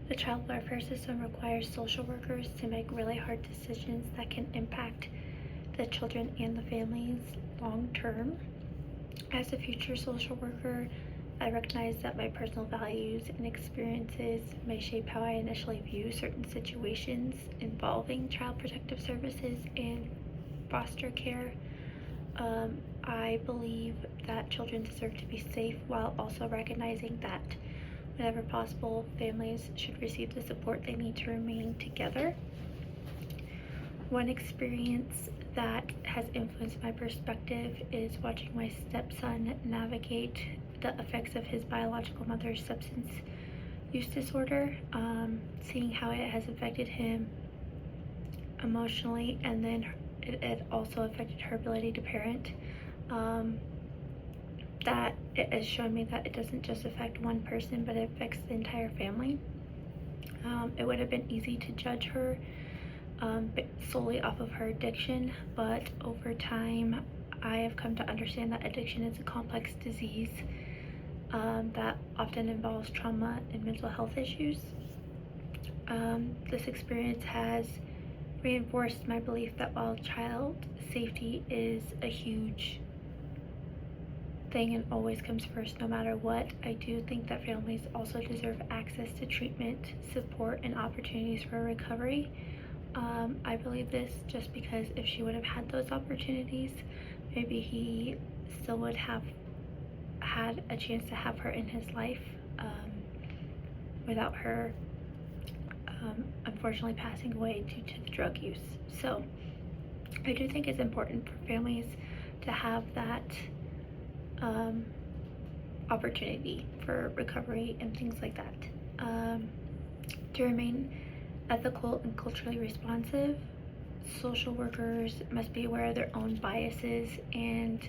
The child welfare system requires social workers to make really hard decisions that can impact the children and the families long term. As a future social worker, I recognize that my personal values and experiences may shape how I initially view certain situations involving child protective services and foster care. I believe that children deserve to be safe while also recognizing that whenever possible, families should receive the support they need to remain together. One experience that has influenced my perspective is watching my stepson navigate the effects of his biological mother's substance use disorder, seeing how it has affected him emotionally, and then it also affected her ability to parent. That it has shown me that it doesn't just affect one person, but it affects the entire family. It would have been easy to judge her solely off of her addiction, but over time I have come to understand that addiction is a complex disease that often involves trauma and mental health issues. This experience has reinforced my belief that while child safety is a huge thing and always comes first no matter what, I do think that families also deserve access to treatment, support, and opportunities for recovery. I believe this just because if she would have had those opportunities, maybe he still would have had a chance to have her in his life without her unfortunately passing away due to the drug use. So I do think it's important for families to have that opportunity for recovery and things like that. To remain ethical and culturally responsive, social workers must be aware of their own biases and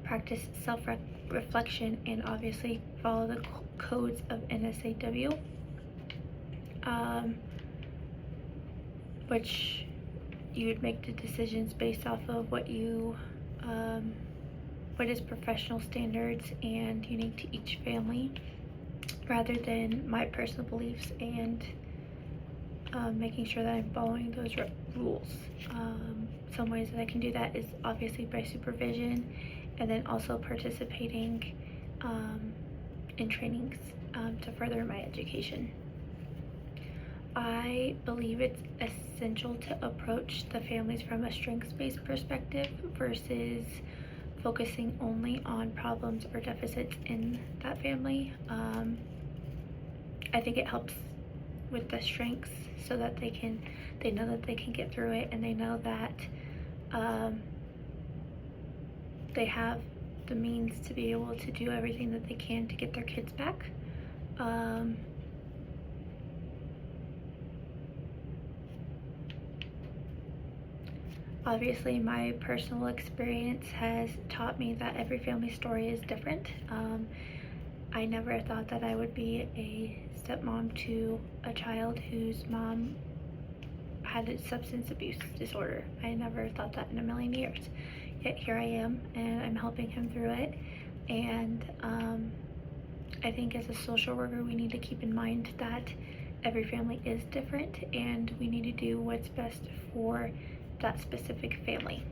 practice self-reflection and obviously follow the codes of NSAW, which you would make the decisions based off of what is professional standards and unique to each family, rather than my personal beliefs and making sure that I'm following those rules. Some ways that I can do that is obviously by supervision, and then also participating in trainings to further my education. I believe it's essential to approach the families from a strengths-based perspective versus focusing only on problems or deficits in that family. I think it helps with the strengths so that they know that they can get through it, and they know that they have the means to be able to do everything that they can to get their kids back. Obviously, my personal experience has taught me that every family story is different. I never thought that I would be a stepmom to a child whose mom had a substance abuse disorder. I never thought that in a million years. Yet here I am, and I'm helping him through it. And I think as a social worker, we need to keep in mind that every family is different, and we need to do what's best for that specific family.